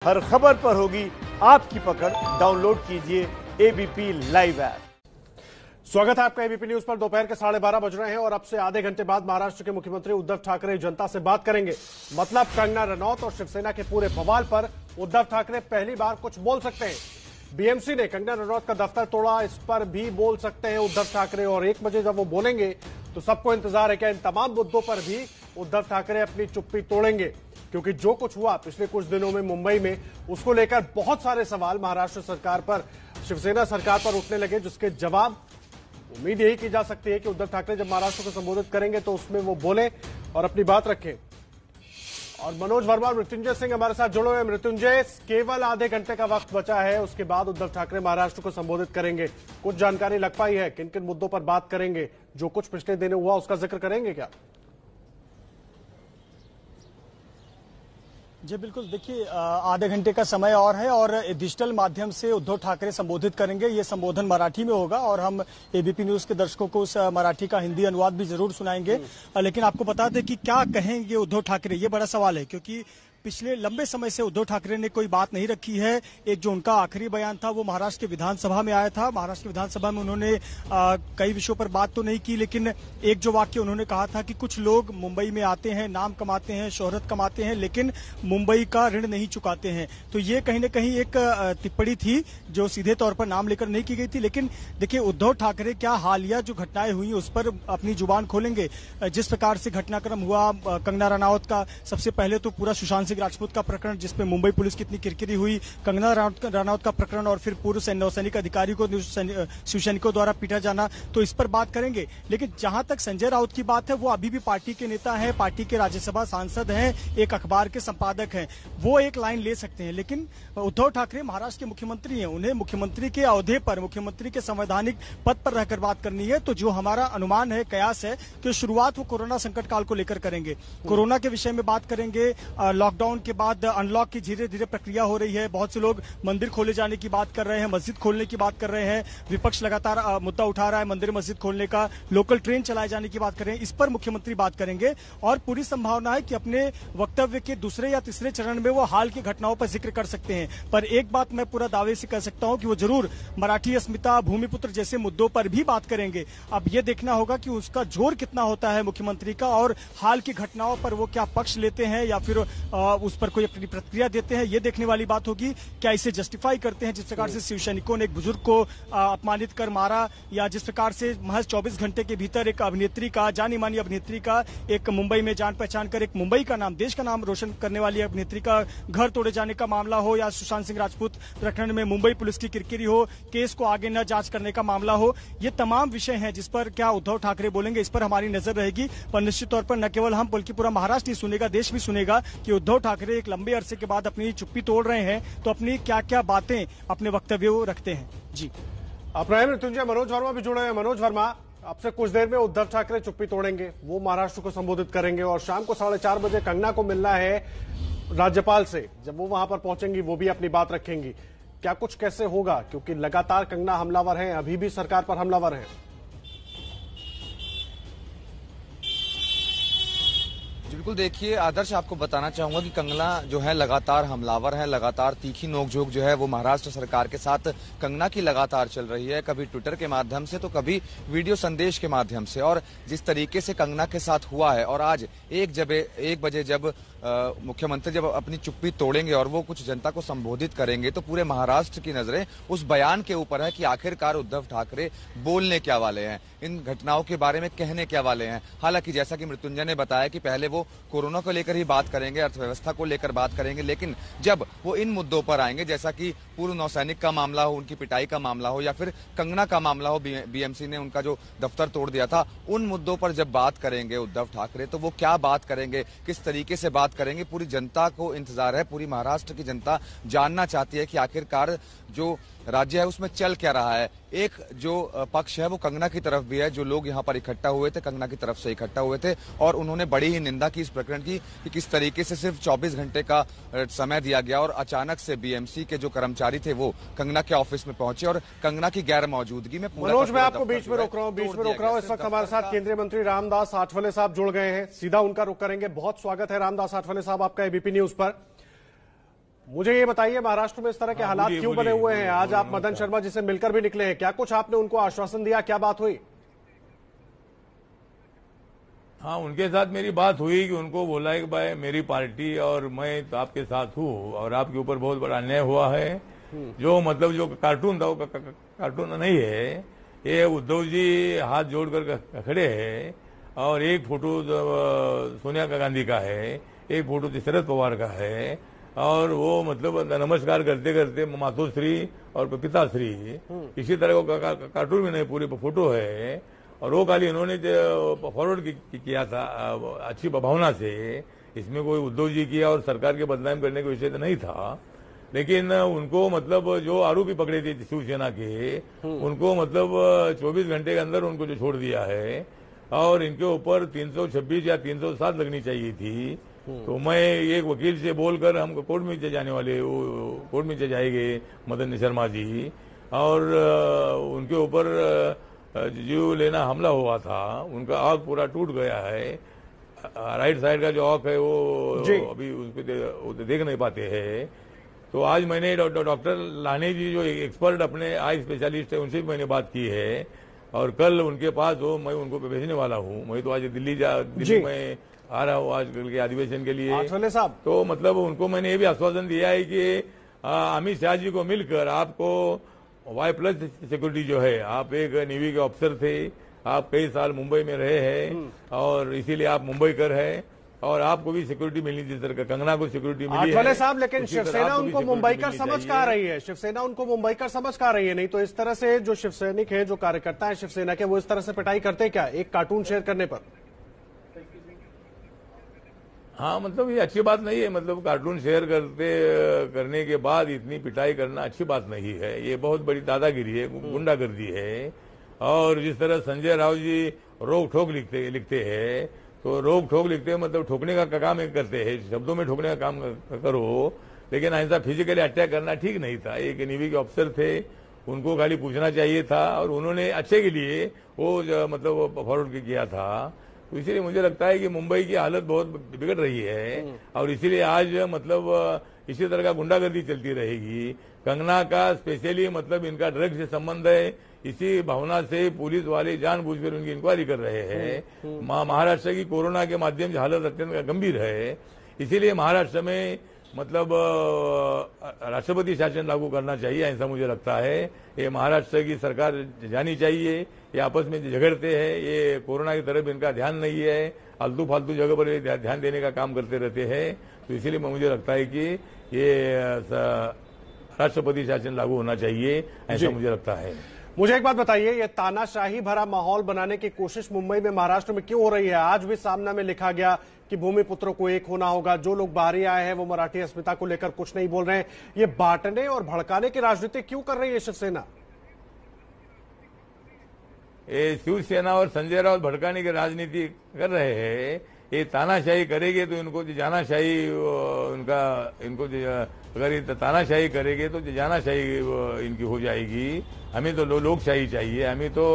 हर खबर पर होगी आपकी पकड़। डाउनलोड कीजिए एबीपी लाइव ऐप। स्वागत है आपका एबीपी न्यूज पर। दोपहर के 12:30 बज रहे हैं और अब से आधे घंटे बाद महाराष्ट्र के मुख्यमंत्री उद्धव ठाकरे जनता से बात करेंगे। मतलब कंगना रनौत और शिवसेना के पूरे बवाल पर उद्धव ठाकरे पहली बार कुछ बोल सकते हैं। बीएमसी ने कंगना रनौत का दफ्तर तोड़ा, इस पर भी बोल सकते हैं उद्धव ठाकरे। और 1 बजे जब वो बोलेंगे तो सबको इंतजार है कि इन तमाम मुद्दों पर भी उद्धव ठाकरे अपनी चुप्पी तोड़ेंगे, क्योंकि जो कुछ हुआ पिछले कुछ दिनों में मुंबई में, उसको लेकर बहुत सारे सवाल महाराष्ट्र सरकार पर, शिवसेना सरकार पर उठने लगे, जिसके जवाब उम्मीद यही की जा सकती है कि उद्धव ठाकरे जब महाराष्ट्र को संबोधित करेंगे तो उसमें वो बोले और अपनी बात रखें। और मनोज वर्मा और मृत्युंजय सिंह हमारे साथ जुड़े हुए। मृत्युंजय, केवल आधे घंटे का वक्त बचा है, उसके बाद उद्धव ठाकरे महाराष्ट्र को संबोधित करेंगे। कुछ जानकारी लग पाई है? किन किन मुद्दों पर बात करेंगे? जो कुछ पिछले दिनों हुआ उसका जिक्र करेंगे क्या? जी बिल्कुल, देखिए आधे घंटे का समय और है और डिजिटल माध्यम से उद्धव ठाकरे संबोधित करेंगे। ये संबोधन मराठी में होगा और हम एबीपी न्यूज के दर्शकों को उस मराठी का हिंदी अनुवाद भी जरूर सुनाएंगे। लेकिन आपको बता दें कि क्या कहेंगे उद्धव ठाकरे, ये बड़ा सवाल है, क्योंकि पिछले लंबे समय से उद्धव ठाकरे ने कोई बात नहीं रखी है। एक जो उनका आखिरी बयान था वो महाराष्ट्र के विधानसभा में आया था। महाराष्ट्र की विधानसभा में उन्होंने कई विषयों पर बात तो नहीं की, लेकिन एक जो वाक्य उन्होंने कहा था कि कुछ लोग मुंबई में आते हैं, नाम कमाते हैं, शोहरत कमाते हैं, लेकिन मुंबई का ऋण नहीं चुकाते हैं। तो ये कहीं न कहीं एक टिप्पणी थी जो सीधे तौर पर नाम लेकर नहीं की गई थी। लेकिन देखिए उद्धव ठाकरे क्या हालिया जो घटनाएं हुई उस पर अपनी जुबान खोलेंगे। जिस प्रकार से घटनाक्रम हुआ कंगना रनौत का, सबसे पहले तो पूरा सुशांत सिंह राजपूत का प्रकरण जिसमें मुंबई पुलिस की इतनी किरकिरी हुई, कंगना रनौत का प्रकरण और फिर पूर्व नौसैनिक अधिकारी को शिवसैनिकों द्वारा पीटा जाना, तो इस पर बात करेंगे। लेकिन जहां तक संजय राउत की बात है, वो अभी भी पार्टी के नेता हैं, पार्टी के राज्यसभा सांसद हैं, एक अखबार के संपादक हैं, वो एक लाइन ले सकते हैं। लेकिन उद्धव ठाकरे महाराष्ट्र के मुख्यमंत्री हैं, उन्हें मुख्यमंत्री के ओहदे पर, मुख्यमंत्री के संवैधानिक पद पर रहकर बात करनी है। तो जो हमारा अनुमान है, कयास है कि शुरुआत वो कोरोना संकट काल को लेकर करेंगे। कोरोना के विषय में बात करेंगे। लॉकडाउन के बाद अनलॉक की धीरे धीरे प्रक्रिया हो रही है। बहुत से लोग मंदिर खोले जाने की बात कर रहे हैं, मस्जिद खोलने की बात कर रहे हैं। विपक्ष लगातार मुद्दा उठा रहा है मंदिर मस्जिद खोलने का, लोकल ट्रेन चलाए जाने की बात कर रहे हैं। इस पर मुख्यमंत्री बात करेंगे और पूरी संभावना है कि अपने वक्तव्य के दूसरे या तीसरे चरण में वो हाल की घटनाओं पर जिक्र कर सकते हैं। पर एक बात मैं पूरा दावे से कह सकता हूं कि वो जरूर मराठी अस्मिता, भूमिपुत्र जैसे मुद्दों पर भी बात करेंगे। अब ये देखना होगा कि उसका जोर कितना होता है मुख्यमंत्री का, और हाल की घटनाओं पर वो क्या पक्ष लेते हैं या फिर उस पर कोई अपनी प्रतिक्रिया देते हैं। ये देखने वाली बात होगी। क्या इसे जस्टिफाई करते हैं, जिस प्रकार से शिवसैनिकों ने एक बुजुर्ग को अपमानित कर मारा, या जिस प्रकार से महज 24 घंटे के भीतर एक अभिनेत्री का, जानी मानी अभिनेत्री का, एक मुंबई में जान पहचान कर एक मुंबई का नाम, देश का नाम रोशन करने वाली अभिनेत्री का घर तोड़े जाने का मामला हो, या सुशांत सिंह राजपूत प्रकरण में मुंबई पुलिस की किरकिरी हो, केस को आगे न जांच करने का मामला हो। ये तमाम विषय हैं जिस पर क्या उद्धव ठाकरे बोलेंगे, इस पर हमारी नजर रहेगी। पर निश्चित तौर पर न केवल हम बल्कि पूरा महाराष्ट्र ही सुनेगा, देश भी सुनेगा कि उद्धव ठाकरे एक लंबे अरसे के बाद अपनी चुप्पी तोड़ रहे हैं, तो अपनी क्या क्या बातें अपने वक्तव्यों रखते हैं। जी अपना मृत्युंजय, मनोज वर्मा भी जुड़े हैं। मनोज वर्मा, अब से कुछ देर में उद्धव ठाकरे चुप्पी तोड़ेंगे, वो महाराष्ट्र को संबोधित करेंगे और शाम को 4:30 बजे कंगना को मिलना है राज्यपाल से। जब वो वहां पर पहुंचेंगी वो भी अपनी बात रखेंगी। क्या कुछ कैसे होगा, क्योंकि लगातार कंगना हमलावर हैं, अभी भी सरकार पर हमलावर हैं। बिल्कुल, देखिए आदर्श, आपको बताना चाहूंगा कि कंगना जो है लगातार हमलावर है, लगातार तीखी नोकझोंक जो है वो महाराष्ट्र सरकार के साथ कंगना की लगातार चल रही है, कभी ट्विटर के माध्यम से तो कभी वीडियो संदेश के माध्यम से। और जिस तरीके से कंगना के साथ हुआ है, और आज 1 बजे जब मुख्यमंत्री जब अपनी चुप्पी तोड़ेंगे और वो कुछ जनता को संबोधित करेंगे, तो पूरे महाराष्ट्र की नजरें उस बयान के ऊपर है कि आखिरकार उद्धव ठाकरे बोलने क्या वाले हैं, इन घटनाओं के बारे में कहने क्या वाले हैं। हालांकि जैसा कि मृत्युंजय ने बताया कि पहले वो कोरोना को लेकर ही बात करेंगे, अर्थव्यवस्था को लेकर बात करेंगे, लेकिन जब वो इन मुद्दों पर आएंगे, जैसा कि पूर्व नौसैनिक का मामला हो, उनकी पिटाई का मामला हो, या फिर कंगना का मामला हो, बीएमसी ने उनका जो दफ्तर तोड़ दिया था, उन मुद्दों पर जब बात करेंगे उद्धव ठाकरे, तो वो क्या बात करेंगे, किस तरीके से बात करेंगे, पूरी जनता को इंतजार है। पूरी महाराष्ट्र की जनता जानना चाहती है कि आखिरकार जो राज्य है उसमें चल क्या रहा है। एक जो पक्ष है वो कंगना की तरफ भी है, जो लोग यहाँ पर इकट्ठा हुए थे कंगना की तरफ से इकट्ठा हुए थे, और उन्होंने बड़ी ही निंदा की इस प्रकरण की कि किस तरीके से सिर्फ 24 घंटे का समय दिया गया और अचानक से बीएमसी के जो कर्मचारी थे वो कंगना के ऑफिस में पहुंचे और कंगना की गैर मौजूदगी में मनोज, मैं आपको बीच में रोक रहा हूं। इस वक्त हमारे साथ केंद्रीय मंत्री रामदास आठवले साहब जुड़ गए हैं, सीधा उनका रुख करेंगे। बहुत स्वागत है रामदास आठवले साहब आपका एबीपी न्यूज पर। मुझे ये बताइए, महाराष्ट्र में इस तरह के हालात क्यों बने हुए हैं? आज आप मदन शर्मा जी से मिलकर भी निकले हैं, क्या कुछ आपने उनको आश्वासन दिया, क्या बात हुई? हाँ, उनके साथ मेरी बात हुई कि उनको बोला है कि भाई मेरी पार्टी और मैं तो आपके साथ हूँ और आपके ऊपर बहुत बड़ा अन्याय हुआ है। जो मतलब जो कार्टून था वो कार्टून नहीं है। ये उद्धव जी हाथ जोड़कर खड़े हैं और एक फोटो सोनिया गांधी का है, एक फोटो शरद पवार का है और वो मतलब नमस्कार करते करते मातोश्री और पिताश्री इसी तरह का कार्टून भी नहीं, पूरी फोटो है। और वो खाली इन्होंने फॉरवर्ड किया था अच्छी भावना से। इसमें कोई उद्धव जी किया और सरकार के बदनाम करने का विषय तो नहीं था, लेकिन उनको मतलब जो आरोपी पकड़े थे शिवसेना के, उनको मतलब 24 घंटे के अंदर उनको जो छोड़ दिया है और इनके ऊपर 326 या 307 लगनी चाहिए थी। तो मैं एक वकील से बोलकर हम कोर्ट में जाने वाले, कोर्ट में जाएंगे मदन शर्मा जी, और उनके ऊपर जीव लेना हमला हुआ था, उनका आंख पूरा टूट गया है। राइट साइड का जो आंख है वो अभी उसको देख नहीं पाते हैं। तो आज मैंने डॉक्टर लाने जी जो एक्सपर्ट अपने आई स्पेशलिस्ट है उनसे भी मैंने बात की है और कल उनके पास हो मैं उनको भेजने वाला हूँ। मैं तो आज दिल्ली में आ रहा हूँ आज कल के अधिवेशन के लिए। साहब तो मतलब उनको मैंने ये भी आश्वासन दिया है कि अमित शाह जी को मिलकर आपको Y+ सिक्योरिटी जो है, आप एक नेवी के ऑफिसर थे, आप कई साल मुंबई में रहे हैं और इसीलिए आप मुंबई कर है और आपको भी सिक्योरिटी मिलनी जिस तरह का कंगना को सिक्योरिटी मिली है साहब। लेकिन शिवसेना उनको मुंबई का समझ कहा रही है, शिवसेना उनको मुंबई का समझ कहा रही है। नहीं तो इस तरह से जो शिवसैनिक है, जो कार्यकर्ता है शिवसेना के, वो इस तरह से पिटाई करते क्या एक कार्टून शेयर करने पर? हाँ, मतलब ये अच्छी बात नहीं है। मतलब कार्टून शेयर करने के बाद इतनी पिटाई करना अच्छी बात नहीं है। ये बहुत बड़ी दादागिरी है, गुंडागर्दी है। और जिस तरह संजय राव जी रोक ठोक लिखते हैं, तो रोक ठोक लिखते हैं मतलब ठोकने का काम करते हैं, शब्दों में ठोकने का काम करो, लेकिन ऐसा फिजिकली अटैक करना ठीक नहीं था। एक नेवी के ऑफिसर थे, उनको खाली पूछना चाहिए था और उन्होंने अच्छे के लिए वो मतलब फॉरवर्ड किया था। तो इसीलिए मुझे लगता है कि मुंबई की हालत बहुत बिगड़ रही है और इसीलिए आज मतलब इसी तरह का गुंडागर्दी चलती रहेगी। कंगना का स्पेशली मतलब इनका ड्रग्स से संबंध है, इसी भावना से पुलिस वाले जानबूझकर उनकी इंक्वायरी कर रहे हैं। महाराष्ट्र की कोरोना के माध्यम से हालत अत्यंत गंभीर है, इसीलिए महाराष्ट्र में मतलब राष्ट्रपति शासन लागू करना चाहिए, ऐसा मुझे लगता है। ये महाराष्ट्र की सरकार जानी चाहिए। ये आपस में झगड़ते हैं, ये कोरोना की तरफ इनका ध्यान नहीं है, फालतू फालतू जगह पर ध्यान देने का काम करते रहते हैं। तो इसीलिए मुझे लगता है कि ये राष्ट्रपति शासन लागू होना चाहिए, ऐसा मुझे लगता है। मुझे एक बात बताइए, ये तानाशाही भरा माहौल बनाने की कोशिश मुंबई में, महाराष्ट्र में क्यों हो रही है? आज भी सामना में लिखा गया कि भूमिपुत्रों को एक होना होगा। जो लोग बाहरी आए हैं वो मराठी अस्मिता को लेकर कुछ नहीं बोल रहे हैं। ये बांटने और भड़काने की राजनीति क्यों कर रही है शिवसेना? ये शिवसेना और संजय राउत भड़काने की राजनीति कर रहे हैं। ये तानाशाही करेंगे तो इनको जानाशाही इनको अगर ये तानाशाही करेंगे तो जानाशाही इनकी हो जाएगी। हमें तो लोकशाही चाहिए, हमें तो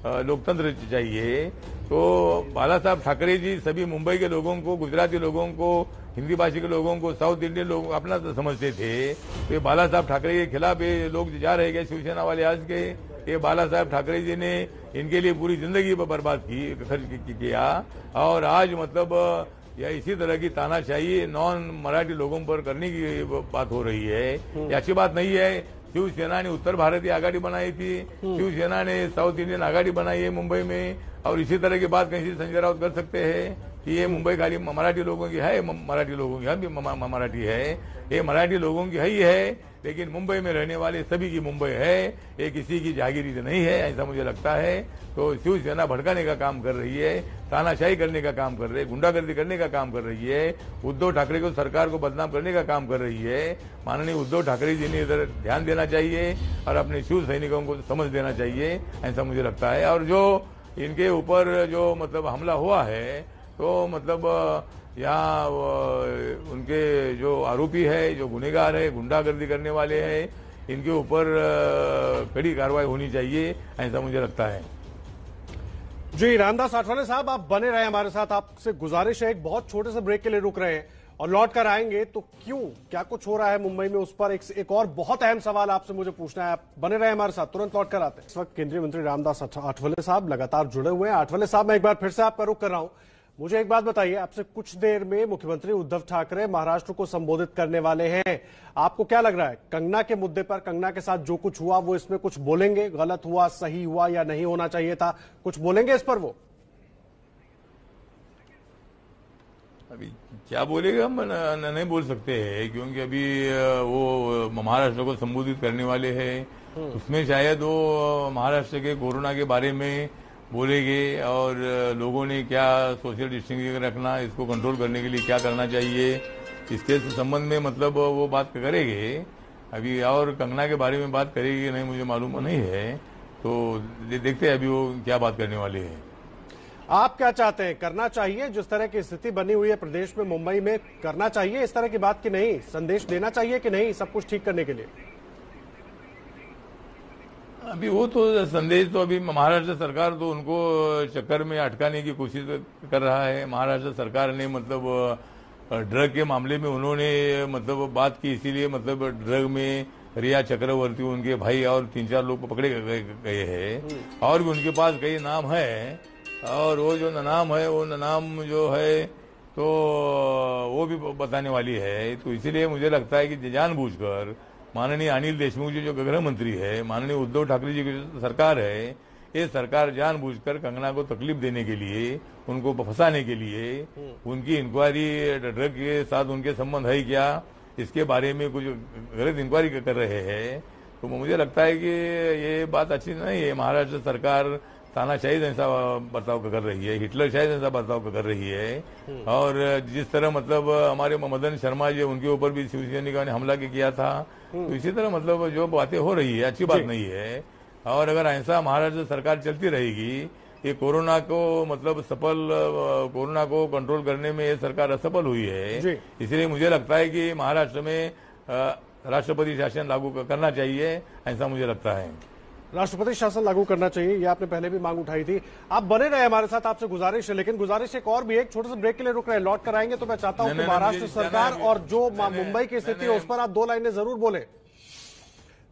लोकतंत्र चाहिए। तो बाला साहब ठाकरे जी सभी मुंबई के लोगों को, गुजराती लोगों को, हिंदी भाषी के लोगों को, साउथ इंडियन लोग अपना तो समझते थे। तो ये बाला साहब ठाकरे के खिलाफ ये लोग जा रहे हैं शिवसेना वाले आज के। ये बाला साहब ठाकरे जी ने इनके लिए पूरी जिंदगी बर्बाद किया और आज मतलब या इसी तरह की तानाशाही नॉन मराठी लोगों पर करने की बात हो रही है। ये अच्छी बात नहीं है। शिवसेना ने उत्तर भारतीय आघाड़ी बनाई थी, शिवसेना ने साउथ इंडियन आघाड़ी बनाई है मुंबई में, और इसी तरह की बात कहीं से संजय राउत कर सकते हैं कि ये मुंबई खाली मराठी लोगों की है, मराठी लोगों की, हम भी मराठी है, ये मराठी लोगों की ही है, लेकिन मुंबई में रहने वाले सभी की मुंबई है, ये किसी की जागीरी नहीं है, ऐसा मुझे लगता है। तो शिवसेना भड़काने का काम कर रही है, तानाशाही करने का काम कर रही है, गुंडागर्दी करने का काम कर रही है, उद्धव ठाकरे को, सरकार को बदनाम करने का काम कर रही है। माननीय उद्धव ठाकरे जी ने इधर ध्यान देना चाहिए और अपने शिव सैनिकों को समझ देना चाहिए, ऐसा मुझे लगता है। और जो इनके ऊपर जो मतलब हमला हुआ है, तो मतलब यहाँ उनके जो आरोपी है, जो गुनहगार है, गुंडागर्दी करने वाले हैं, इनके ऊपर कड़ी कार्रवाई होनी चाहिए, ऐसा मुझे लगता है। जी, रामदास आठवले साहब, आप बने रहे हमारे साथ। आपसे गुजारिश है, एक बहुत छोटे से ब्रेक के लिए रुक रहे हैं और लौट कर आएंगे तो क्यों, क्या कुछ हो रहा है मुंबई में, उस पर एक और बहुत अहम सवाल आपसे मुझे पूछना है। आप बने रहे हमारे साथ, तुरंत लौट कर आते हैं। इस वक्त केंद्रीय मंत्री रामदास आठवले साहब लगातार जुड़े हुए हैं। आठवले साहब, मैं एक बार फिर से आपका रुख कर रहा हूं। मुझे एक बात बताइए, आपसे कुछ देर में मुख्यमंत्री उद्धव ठाकरे महाराष्ट्र को संबोधित करने वाले हैं। आपको क्या लग रहा है, कंगना के मुद्दे पर, कंगना के साथ जो कुछ हुआ वो इसमें कुछ बोलेंगे? गलत हुआ, सही हुआ या नहीं होना चाहिए था, कुछ बोलेंगे इस पर वो? अभी क्या बोलेगा हम नहीं बोल सकते हैं, क्योंकि अभी वो महाराष्ट्र को संबोधित करने वाले हैं। उसमें शायद वो महाराष्ट्र के कोरोना के बारे में बोलेंगे और लोगों ने क्या सोशल डिस्टेंसिंग रखना, इसको कंट्रोल करने के लिए क्या करना चाहिए, इसके संबंध में मतलब वो बात करेंगे। अभी और कंगना के बारे में बात करेगी नहीं मुझे मालूम नहीं है, तो देखते हैं अभी वो क्या बात करने वाले हैं। आप क्या चाहते हैं, करना चाहिए जिस तरह की स्थिति बनी हुई है प्रदेश में, मुंबई में, करना चाहिए इस तरह की बात की नहीं, संदेश देना चाहिए कि नहीं सब कुछ ठीक करने के लिए? अभी वो तो संदेश तो अभी महाराष्ट्र सरकार तो उनको चक्कर में अटकाने की कोशिश कर रहा है। महाराष्ट्र सरकार ने मतलब ड्रग के मामले में उन्होंने मतलब बात की, इसीलिए मतलब ड्रग में रिया चक्रवर्ती, उनके भाई और 3-4 लोग पकड़े गए हैं और भी उनके पास कई नाम है, और वो जो नाम है वो नाम जो है तो वो भी बताने वाली है। तो इसीलिए मुझे लगता है कि जानबूझकर माननीय अनिल देशमुख जी जो गृह मंत्री है, माननीय उद्धव ठाकरे जी की सरकार है, ये सरकार जानबूझकर कंगना को तकलीफ देने के लिए, उनको फंसाने के लिए, उनकी इंक्वायरी ड्रग के साथ उनके संबंध है क्या इसके बारे में कुछ गलत इंक्वायरी कर रहे हैं। तो मुझे लगता है कि ये बात अच्छी नहीं है। महाराष्ट्र सरकार तानाशाही जैसा बर्ताव कर रही है, हिटलर शाही जैसा बर्ताव कर रही है, और जिस तरह मतलब हमारे मदन शर्मा जी उनके ऊपर भी शिवसैनिकों ने हमला किया था, तो इसी तरह मतलब जो बातें हो रही है अच्छी बात नहीं है। और अगर ऐसा महाराष्ट्र सरकार चलती रहेगी, ये कोरोना को मतलब कोरोना को कंट्रोल करने में ये सरकार असफल हुई है। इसलिए मुझे लगता है कि महाराष्ट्र में राष्ट्रपति शासन लागू करना चाहिए, ऐसा मुझे लगता है। राष्ट्रपति शासन लागू करना चाहिए, ये आपने पहले भी मांग उठाई थी। आप बने रहे हमारे साथ, आपसे गुजारिश है, लेकिन गुजारिश एक और भी है, एक छोटे से ब्रेक के लिए रुक रहे हैं, लौट कर आएंगे तो मैं चाहता हूं कि महाराष्ट्र सरकार और जो मुंबई की स्थिति है उस पर आप 2 लाइनें जरूर बोले।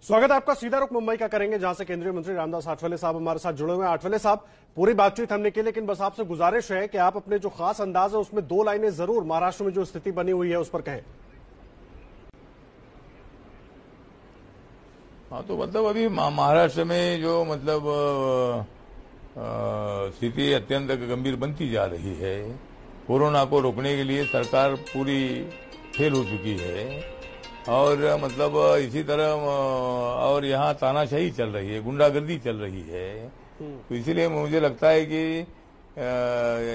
स्वागत है आपका, सीधा रुख मुंबई का करेंगे जहां से केंद्रीय मंत्री रामदास आठवले साहब हमारे साथ जुड़े हुए हैं। आठवले साहब, पूरी बातचीत हमने की, लेकिन बस आपसे गुजारिश है कि आप अपने जो खास अंदाज है उसमें 2 लाइनें जरूर महाराष्ट्र में जो स्थिति बनी हुई है उस पर कहें। हाँ, तो मतलब अभी महाराष्ट्र में जो मतलब स्थिति अत्यंत गंभीर बनती जा रही है। कोरोना को रोकने के लिए सरकार पूरी फेल हो चुकी है, और मतलब इसी तरह और यहाँ तानाशाही चल रही है, गुंडागर्दी चल रही है। तो इसीलिए मुझे लगता है कि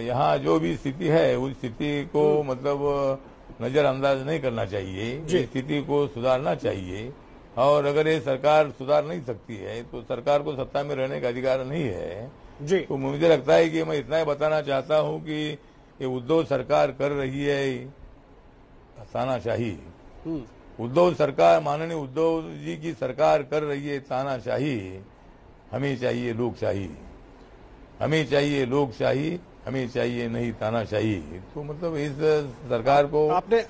यहाँ जो भी स्थिति है उस स्थिति को मतलब नजरअंदाज नहीं करना चाहिए, इस स्थिति को सुधारना चाहिए। और अगर ये सरकार सुधार नहीं सकती है तो सरकार को सत्ता में रहने का अधिकार नहीं है जी। तो मुझे लगता है कि मैं इतना ही बताना चाहता हूं कि ये उद्धव सरकार कर रही है तानाशाही। उद्धव सरकार, माननीय उद्धव जी की सरकार कर रही है तानाशाही। हमें चाहिए लोकशाही, हमें चाहिए लोकशाही, हमें चाहिए नहीं तानाशाही। तो मतलब इस सरकार को आपने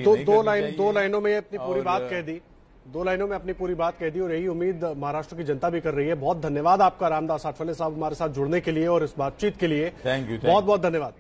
दो लाइनों में अपनी पूरी बात कह दी, 2 लाइनों में अपनी पूरी बात कह दी, और यही उम्मीद महाराष्ट्र की जनता भी कर रही है। बहुत धन्यवाद आपका रामदास आठवले साहब हमारे साथ जुड़ने के लिए और इस बातचीत के लिए। थैंक यू, बहुत बहुत धन्यवाद।